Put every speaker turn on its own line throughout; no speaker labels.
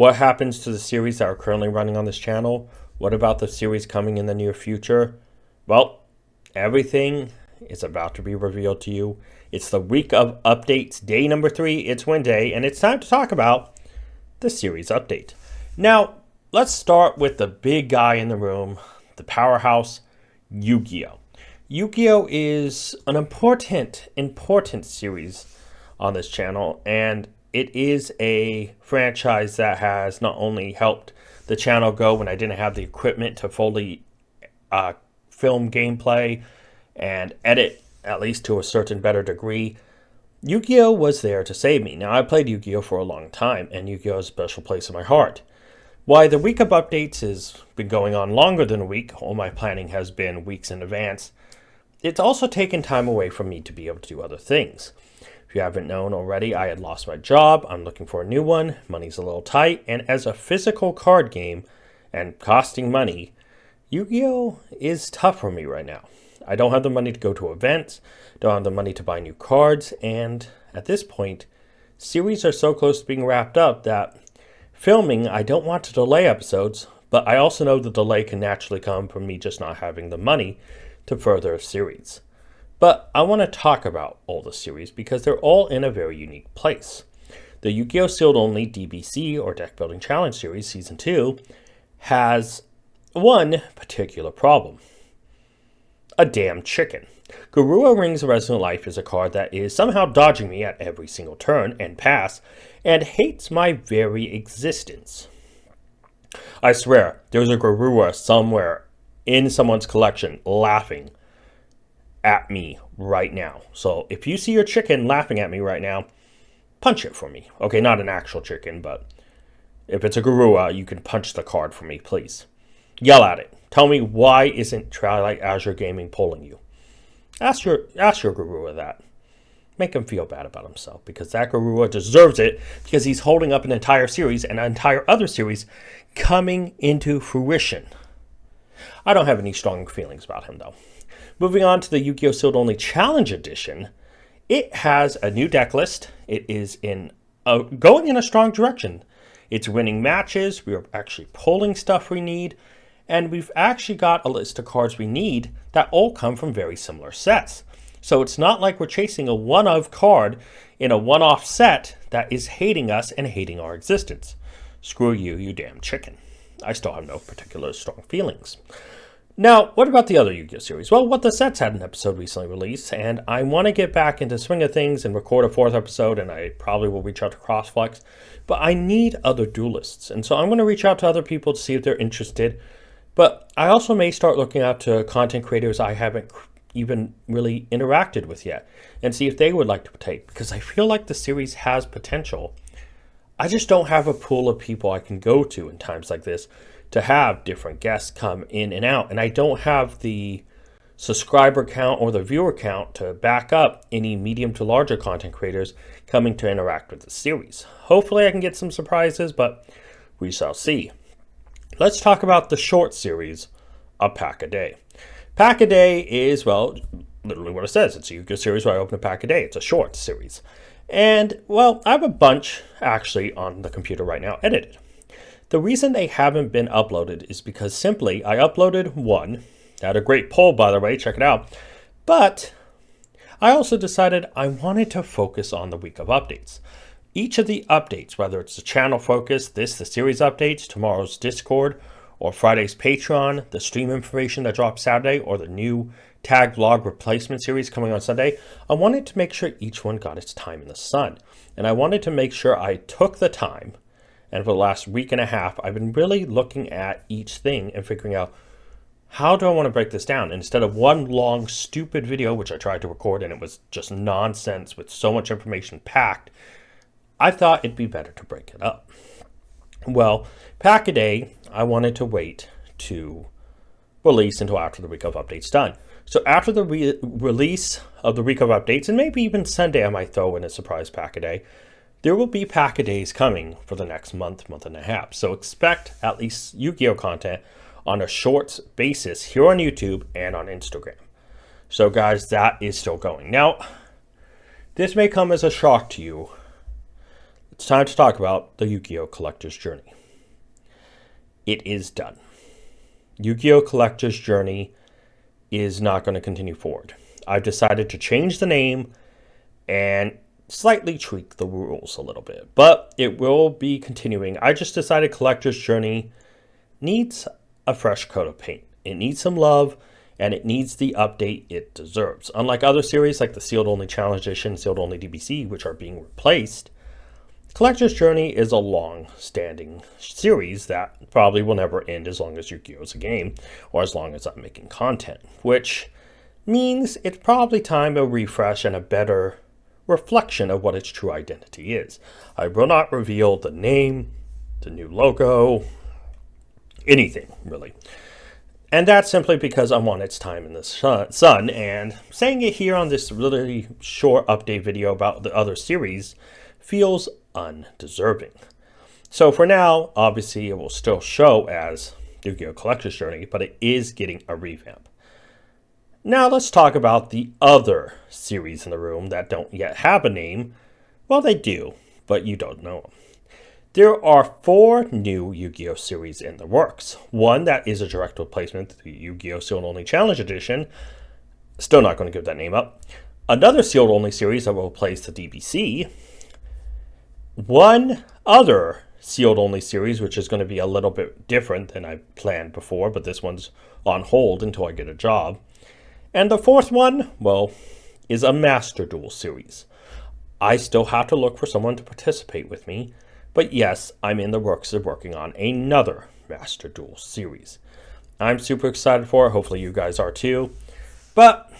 What happens to the series that are currently running on this channel? What about the series coming in the near future? Well, everything is about to be revealed to you. It's the week of updates, day number 3. It's Wednesday, and it's time to talk about the series update. Now, let's start with the big guy in the room, the powerhouse, Yu-Gi-Oh! Yu-Gi-Oh! Is an important series on this channel, and it is a franchise that has not only helped the channel go when I didn't have the equipment to fully film gameplay and edit, at least to a certain better degree. Yu-Gi-Oh! Was there to save me. Now, I played Yu-Gi-Oh! For a long time, and Yu-Gi-Oh! Has a special place in my heart. Why the week of updates has been going on longer than a week, all my planning has been weeks in advance, it's also taken time away from me to be able to do other things. If you haven't known already, I had lost my job, I'm looking for a new one, money's a little tight, and as a physical card game and costing money, Yu-Gi-Oh! Is tough for me right now. I don't have the money to go to events, don't have the money to buy new cards, and at this point, series are so close to being wrapped up that filming, I don't want to delay episodes, but I also know the delay can naturally come from me just not having the money to further a series. But I want to talk about all the series because they're all in a very unique place. The Yu-Gi-Oh! Sealed Only DBC, or Deck Building Challenge Series Season 2, has one particular problem. A damn chicken. Garua Rings of Resonant Life is a card that is somehow dodging me at every single turn and pass, and hates my very existence. I swear, there's a Garua somewhere in someone's collection laughing at me right now. So if you see your chicken laughing at me right now, punch it for me. Okay, not an actual chicken, but if it's a Garua, you can punch the card for me, please. Yell at it. Tell me, why isn't Twilight Azure Gaming pulling you? Ask your Garua that. Make him feel bad about himself, because that Garua deserves it, because he's holding up an entire series and an entire other series coming into fruition. I don't have any strong feelings about him, though. Moving on to the Yu-Gi-Oh! Sealed Only Challenge Edition, it has a new deck list. It is going in a strong direction. It's winning matches. We are actually pulling stuff we need. And we've actually got a list of cards we need that all come from very similar sets. So it's not like we're chasing a one-of card in a one-off set that is hating us and hating our existence. Screw you, you damn chicken. I still have no particular strong feelings. Now, what about the other Yu-Gi-Oh! Series? Well, What the Sets had an episode recently released, and I want to get back into swing of things and record a 4th episode, and I probably will reach out to Crossflex, but I need other duelists, and so I'm going to reach out to other people to see if they're interested, but I also may start looking out to content creators I haven't even really interacted with yet, and see if they would like to partake, because I feel like the series has potential. I just don't have a pool of people I can go to in times like this to have different guests come in and out. And I don't have the subscriber count or the viewer count to back up any medium to larger content creators coming to interact with the series. Hopefully I can get some surprises, but we shall see. Let's talk about the short series, A Pack a Day. Pack a Day is, well, literally what it says. It's a Yu-Gi-Oh! Series where I open a pack a day. It's a short series. And, well, I have a bunch actually on the computer right now edited. The reason they haven't been uploaded is because simply I uploaded one. Had a great poll, by the way, check it out. But I also decided I wanted to focus on the week of updates. Each of the updates, whether it's the channel focus, the series updates, tomorrow's Discord, or Friday's Patreon, the stream information that drops Saturday, or the new tag vlog replacement series coming on Sunday, I wanted to make sure each one got its time in the sun. And I wanted to make sure I took the time. And for the last week and a half, I've been really looking at each thing and figuring out, how do I want to break this down? And instead of one long, stupid video, which I tried to record and it was just nonsense with so much information packed, I thought it'd be better to break it up. Well, Pack a Day, I wanted to wait to release until after the week of updates done. So after the release of the week of updates, and maybe even Sunday I might throw in a surprise Pack a Day, there will be Pack a Days coming for the next month and a half. So expect at least Yu-Gi-Oh! Content on a short basis here on YouTube and on Instagram. So guys, that is still going. Now, this may come as a shock to you. it's time to talk about the Yu-Gi-Oh! Collector's Journey. It is done. Yu-Gi-Oh! Collector's Journey is not going to continue forward. I've decided to change the name and slightly tweak the rules a little bit, but it will be continuing. I just decided Collector's Journey needs a fresh coat of paint. It needs some love, and it needs the update it deserves. Unlike other series like the Sealed Only Challenge Edition, Sealed Only DBC, which are being replaced, Collector's Journey is a long-standing series that probably will never end as long as Yu-Gi-Oh! Is a game, or as long as I'm making content, which means it's probably time to refresh and a better reflection of what its true identity is. I will not reveal the name, the new logo, anything, really. And that's simply because I want its time in the sun, and saying it here on this really short update video about the other series feels undeserving. So for now, obviously it will still show as Yu-Gi-Oh! Collector's Journey, but it is getting a revamp. Now let's talk about the other series in the room that don't yet have a name. Well, they do, but you don't know them. There are 4 new Yu-Gi-Oh! Series in the works. One that is a direct replacement, the Yu-Gi-Oh! Sealed Only Challenge Edition. Still not going to give that name up. Another Sealed Only series that will replace the DBC. One other Sealed Only series, which is going to be a little bit different than I planned before, but this one's on hold until I get a job. And the 4th one, well, is a Master Duel series. I still have to look for someone to participate with me. But yes, I'm in the works of working on another Master Duel series. I'm super excited for it. Hopefully you guys are too. But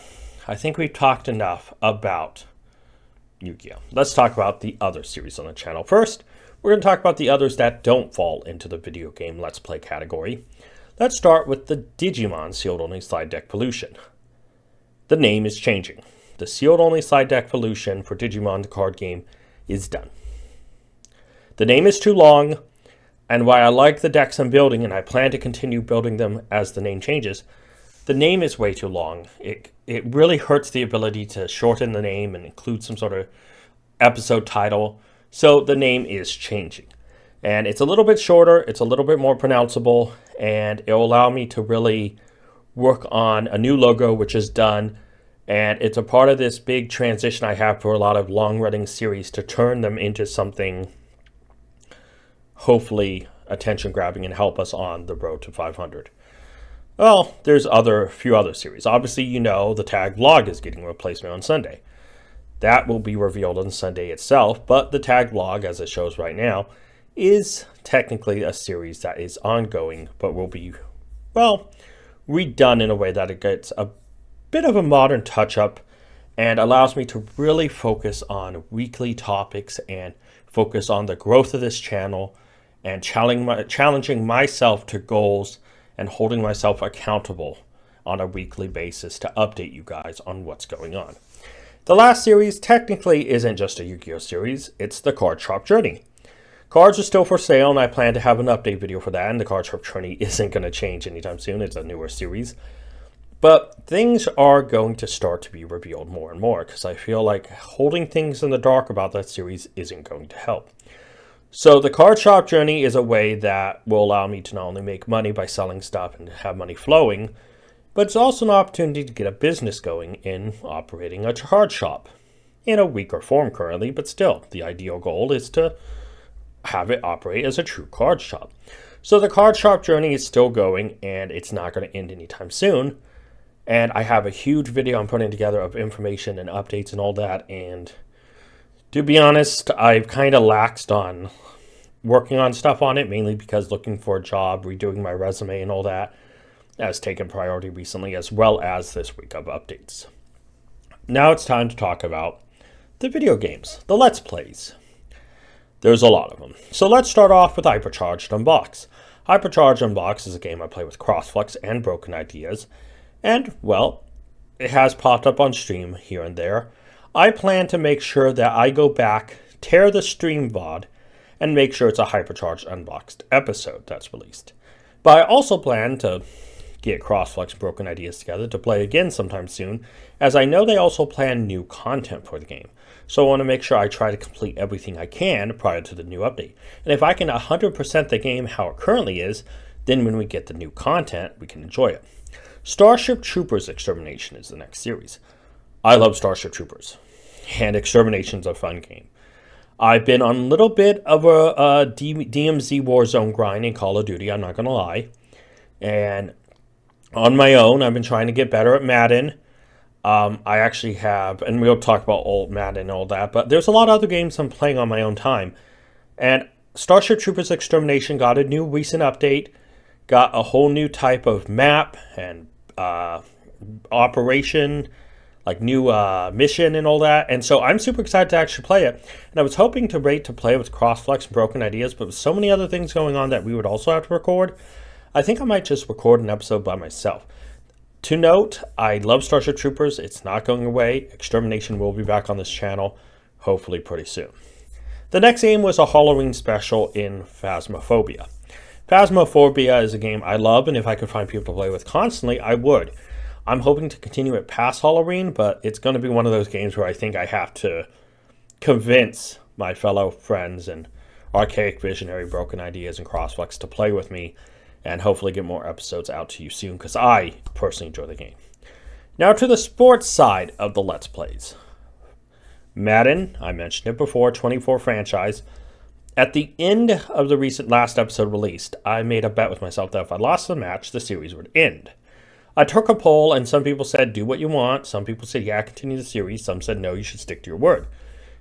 I think we've talked enough about Yu-Gi-Oh! Let's talk about the other series on the channel. First, we're going to talk about the others that don't fall into the video game Let's Play category. Let's start with the Digimon Sealed Only Slide Deck Pollution. The name is changing. The Sealed Only Slide Deck Pollution for Digimon the card game is done. The name is too long, and while I like the decks I'm building, and I plan to continue building them as the name changes, the name is way too long. It really hurts the ability to shorten the name and include some sort of episode title, so the name is changing. And it's a little bit shorter, it's a little bit more pronounceable, and it will allow me to really work on a new logo, which is done, and it's a part of this big transition I have for a lot of long-running series to turn them into something hopefully attention-grabbing and help us on the road to 500. Well, there's a few other series. Obviously, you know the tag vlog is getting a replacement on Sunday. That will be revealed on Sunday itself, but the tag vlog, as it shows right now, is technically a series that is ongoing, but will be, well, redone in a way that it gets a bit of a modern touch-up and allows me to really focus on weekly topics and focus on the growth of this channel and challenging myself to goals and holding myself accountable on a weekly basis to update you guys on what's going on. The last series technically isn't just a Yu-Gi-Oh! Series, it's the Card Shop Journey. Cards are still for sale, and I plan to have an update video for that, and the Card Shop Journey isn't going to change anytime soon. It's a newer series. But things are going to start to be revealed more and more, because I feel like holding things in the dark about that series isn't going to help. So the Card Shop Journey is a way that will allow me to not only make money by selling stuff and have money flowing, but it's also an opportunity to get a business going in operating a card shop. In a weaker form currently, but still, the ideal goal is to have it operate as a true card shop. So the Card Shop Journey is still going, and it's not going to end anytime soon. And I have a huge video I'm putting together of information and updates and all that, and to be honest, I've kind of laxed on working on stuff on it, mainly because looking for a job, redoing my resume and all that has taken priority recently, as well as this week of updates. Now it's time to talk about the video games, the Let's Plays. There's a lot of them. So let's start off with Hypercharged Unbox. Hypercharged Unbox is a game I play with Crossflux and Broken Ideas, and, well, it has popped up on stream here and there. I plan to make sure that I go back, tear the stream VOD, and make sure it's a Hypercharged Unboxed episode that's released. But I also plan to get Crossflux and Broken Ideas together to play again sometime soon, as I know they also plan new content for the game. So I want to make sure I try to complete everything I can prior to the new update. And if I can 100% the game how it currently is, then when we get the new content, we can enjoy it. Starship Troopers Extermination is the next series. I love Starship Troopers, and Extermination's a fun game. I've been on a little bit of a DMZ Warzone grind in Call of Duty, I'm not going to lie. And on my own, I've been trying to get better at Madden. I actually have, and we'll talk about old Madden and all that, but there's a lot of other games I'm playing on my own time. And Starship Troopers Extermination got a new recent update, got a whole new type of map and operation, like new mission and all that. And so I'm super excited to actually play it. And I was hoping to wait to play with Crossflex and Broken Ideas, but with so many other things going on that we would also have to record, I think I might just record an episode by myself. To note, I love Starship Troopers. It's not going away. Extermination will be back on this channel, hopefully pretty soon. The next game was a Halloween special in Phasmophobia. Phasmophobia is a game I love, and if I could find people to play with constantly, I would. I'm hoping to continue it past Halloween, but it's going to be one of those games where I think I have to convince my fellow friends and Archaic Visionary, Broken Ideas, and Crossflex to play with me, and hopefully get more episodes out to you soon, because I personally enjoy the game. Now to the sports side of the Let's Plays. Madden, I mentioned it before, 24 franchise. At the end of the recent last episode released, I made a bet with myself that if I lost the match, the series would end. I took a poll, and some people said, do what you want. Some people said, yeah, continue the series. Some said, no, you should stick to your word.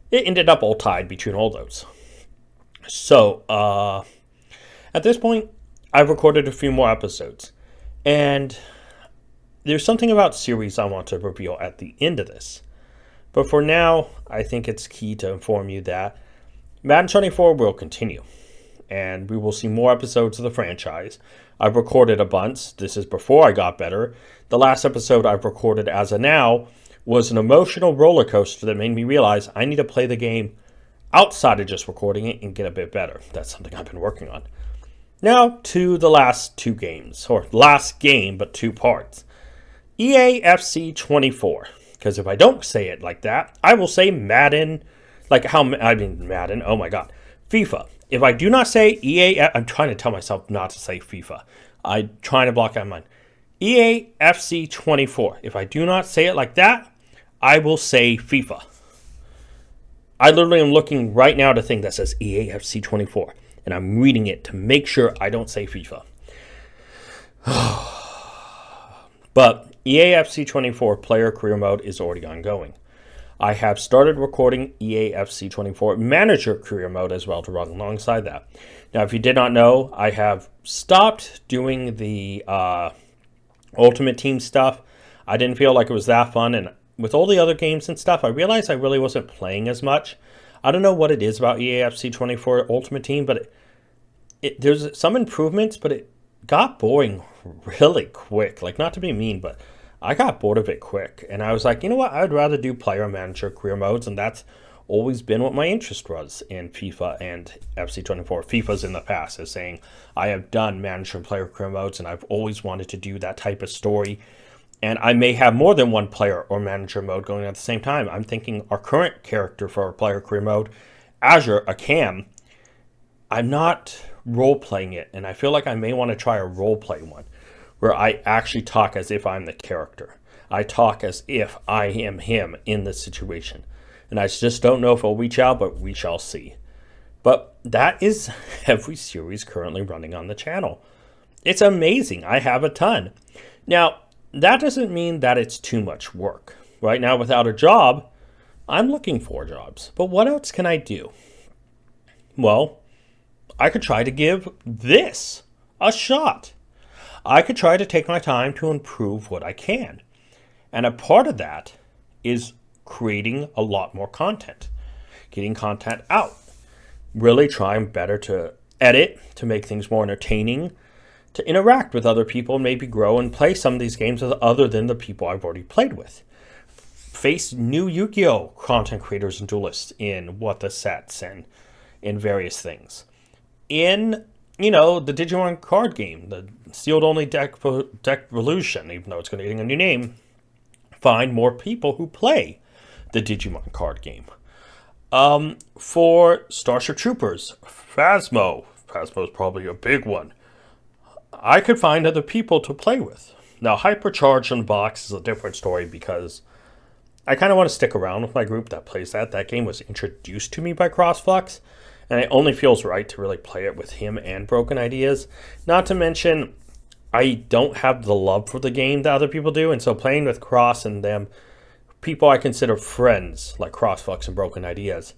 It ended up all tied between all those. So, at this point, I've recorded a few more episodes, and there's something about series I want to reveal at the end of this. But for now, I think it's key to inform you that Madden 24 will continue, and we will see more episodes of the franchise. I've recorded a bunch. This is before I got better. The last episode I've recorded as of now was an emotional roller coaster that made me realize I need to play the game outside of just recording it and get a bit better. That's something I've been working on. Now to the last two games, or last game, but two parts. EAFC 24, because if I don't say it like that, I will say Madden, Madden, oh my god, FIFA. If I do not say I'm trying to tell myself not to say FIFA. I'm trying to block out my mind. EAFC 24. If I do not say it like that, I will say FIFA. I literally am looking right now at a thing that says EAFC 24. And I'm reading it to make sure I don't say FIFA. But EAFC 24 player career mode is already ongoing. I have started recording EAFC 24 manager career mode as well to run alongside that. Now, if you did not know, I have stopped doing the Ultimate Team stuff. I didn't feel like it was that fun. And with all the other games and stuff, I realized I really wasn't playing as much. I don't know what it is about EAFC 24 Ultimate Team, but there's some improvements, but it got boring really quick. Like, not to be mean, but I got bored of it quick. And I was like, you know what? I'd rather do player manager career modes, and that's always been what my interest was in FIFA and FC24. FIFA's in the past as saying, I have done manager and player career modes, and I've always wanted to do that type of story. And I may have more than one player or manager mode going at the same time. I'm thinking our current character for our player career mode, Azure, a Cam, I'm not role-playing it. And I feel like I may want to try a role-play one where I actually talk as if I'm the character. I talk as if I am him in this situation. And I just don't know if it'll reach out, but we shall see. But that is every series currently running on the channel. It's amazing. I have a ton. Now, that doesn't mean that it's too much work. Right now, without a job, I'm looking for jobs. But what else can I do? Well, I could try to give this a shot. I could try to take my time to improve what I can. And a part of that is creating a lot more content. Getting content out. Really trying better to edit, to make things more entertaining, to interact with other people, maybe grow and play some of these games other than the people I've already played with. Face new Yu-Gi-Oh! Content creators and duelists in What the Sets and in various things. In, the Digimon card game, the sealed only deck evolution, even though it's getting a new name, find more people who play the Digimon card game. For Starship Troopers, Phasmo. Phasmo is probably a big one. I could find other people to play with. Now, Hypercharged Unboxed is a different story because I kind of want to stick around with my group that plays that. That game was introduced to me by CrossFlux, and it only feels right to really play it with him and Broken Ideas. Not to mention, I don't have the love for the game that other people do, and so playing with Cross and them, people I consider friends, like CrossFlux and Broken Ideas,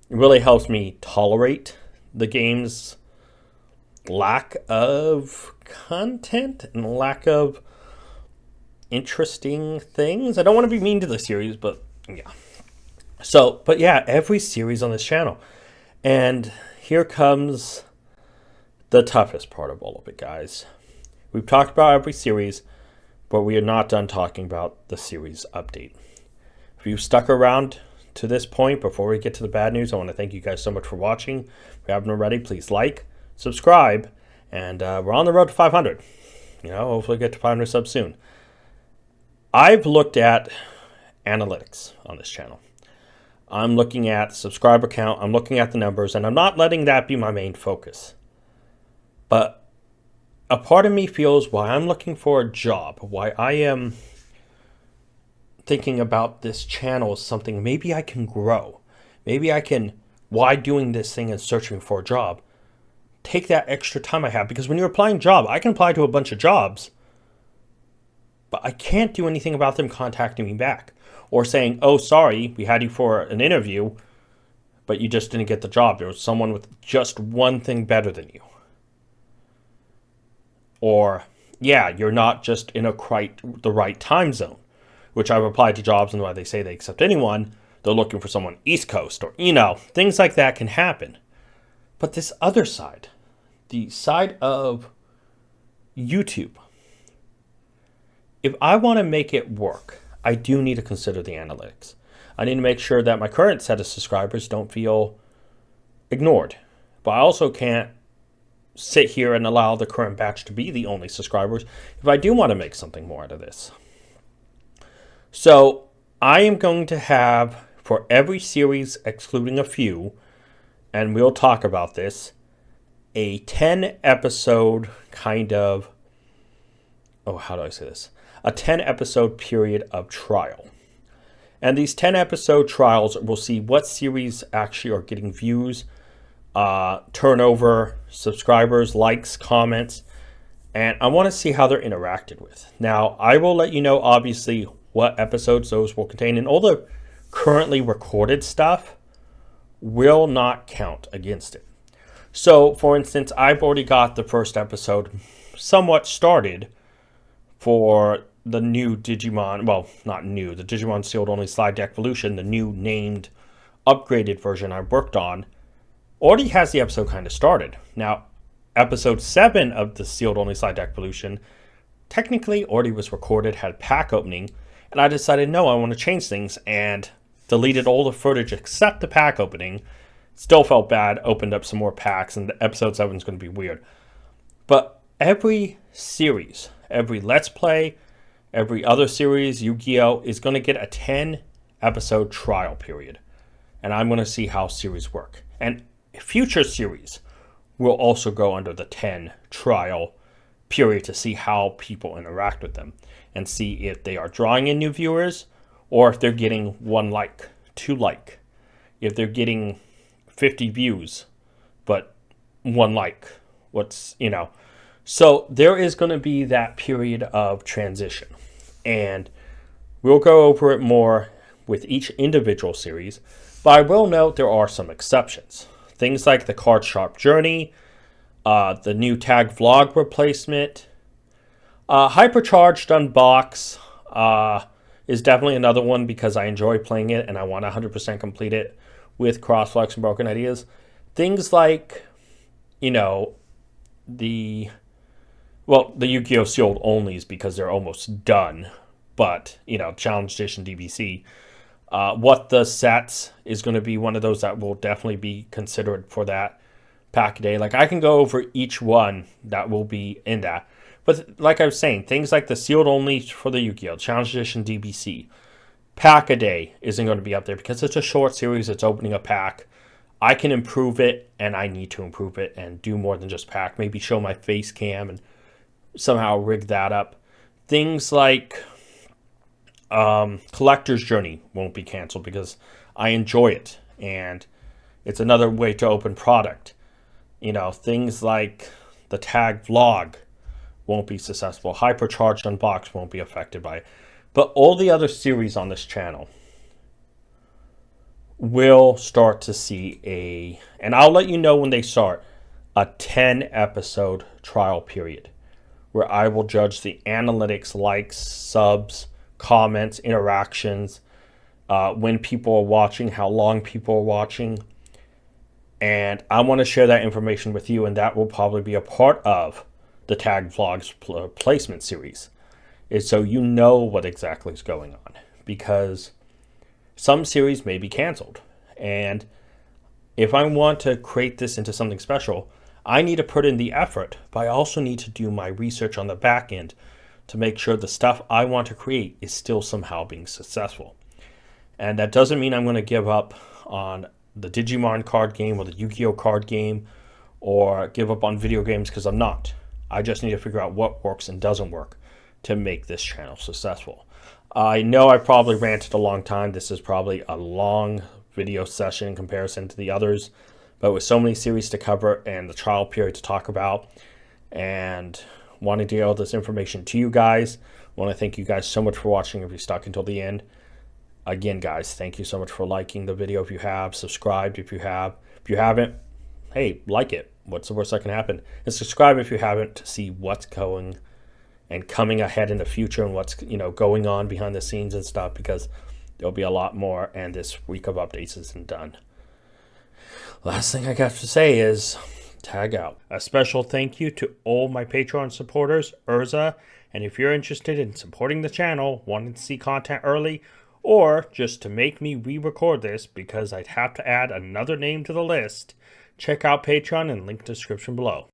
it really helps me tolerate the game's lack of content and lack of interesting things. I don't want to be mean to the series, but yeah. So, but yeah, every series on this channel. And here comes the toughest part of all of it, guys. We've talked about every series, but we are not done talking about the series update. If you've stuck around to this point before we get to the bad news, I want to thank you guys so much for watching. If you haven't already, please like, subscribe, and we're on the road to 500. Hopefully get to 500 subs soon. I've looked at analytics on this channel. I'm looking at subscriber count, I'm looking at the numbers, and I'm not letting that be my main focus. But a part of me feels why I'm looking for a job, why I am thinking about this channel as something maybe I can grow. Maybe I can, why doing this thing and searching for a job, take that extra time I have. Because when you're applying job, I can apply to a bunch of jobs, but I can't do anything about them contacting me back. Or saying, oh, sorry, we had you for an interview, but you just didn't get the job. There was someone with just one thing better than you. Or, yeah, you're not just in the right time zone. Which I've applied to jobs, and why they say they accept anyone, they're looking for someone East Coast. Or, things like that can happen. But this other side, the side of YouTube, if I want to make it work, I do need to consider the analytics. I need to make sure that my current set of subscribers don't feel ignored. But I also can't sit here and allow the current batch to be the only subscribers if I do want to make something more out of this. So I am going to have, for every series excluding a few, and we'll talk about this, a 10 episode kind of, how do I say this? A 10 episode period of trial. And these 10 episode trials will see what series actually are getting views, turnover, subscribers, likes, comments, and I want to see how they're interacted with. Now, I will let you know, obviously, what episodes those will contain, and all the currently recorded stuff will not count against it. So, for instance, I've already got the first episode somewhat started for the new Digimon, well, not new, the Digimon Sealed Only Slide Deck Evolution, the new named upgraded version I worked on, already has the episode kind of started. Now, episode 7 of the Sealed Only Slide Deck Evolution technically already was recorded, had pack opening, and I decided, no, I want to change things, and deleted all the footage except the pack opening. Still felt bad, opened up some more packs, and episode 7 is going to be weird. But every series, every Let's Play, every other series, Yu-Gi-Oh! Is going to get a 10 episode trial period. And I'm going to see how series work. And future series will also go under the 10 trial period to see how people interact with them. And see if they are drawing in new viewers, or if they're getting 1 like, 2 like. If they're getting 50 views, but 1 like. So there is going to be that period of transition. And we'll go over it more with each individual series. But I will note there are some exceptions. Things like the Card Sharp Journey, the new Tag Vlog replacement, Hypercharged Unbox is definitely another one because I enjoy playing it and I want to 100% complete it with CrossFlux and Broken Ideas. Things like, the Yu-Gi-Oh! Sealed Onlys because they're almost done. But, Challenge Edition DBC. What the sets is going to be one of those that will definitely be considered for that pack a day. Like, I can go over each one that will be in that. But like I was saying, things like the Sealed Only for the Yu-Gi-Oh! Challenge Edition DBC. pack a day isn't going to be up there because it's a short series. It's opening a pack. I can improve it, and I need to improve it and do more than just pack. Maybe show my face cam and somehow rig that up. Things like Collector's Journey won't be canceled because I enjoy it, and it's another way to open product. Things like the tag vlog won't be successful. Hypercharged Unboxed won't be affected by it. But all the other series on this channel will start to see and I'll let you know when they start, a 10 episode trial period where I will judge the analytics, likes, subs, comments, interactions, when people are watching, how long people are watching. And I want to share that information with you, and that will probably be a part of the Tag Vlogs placement series, is so you know what exactly is going on, because some series may be canceled. And if I want to create this into something special, I need to put in the effort, but I also need to do my research on the back end to make sure the stuff I want to create is still somehow being successful. And that doesn't mean I'm going to give up on the Digimon card game or the Yu-Gi-Oh card game or give up on video games, because I'm not. I just need to figure out what works and doesn't work to make this channel successful. I know I probably ranted a long time. This is probably a long video session in comparison to the others, but with so many series to cover and the trial period to talk about and wanting to get all this information to you guys, I want to thank you guys so much for watching if you stuck until the end. Again, guys, thank you so much for liking the video if you have, subscribed if you have. If you haven't, hey, like it. What's the worst that can happen? And subscribe if you haven't, to see what's going and coming ahead in the future and what's going on behind the scenes and stuff, because there'll be a lot more, and this week of updates isn't done. Last thing I got to say is tag out. A special thank you to all my Patreon supporters, Urza, and if you're interested in supporting the channel, wanting to see content early, or just to make me re-record this because I'd have to add another name to the list, check out Patreon and link description below.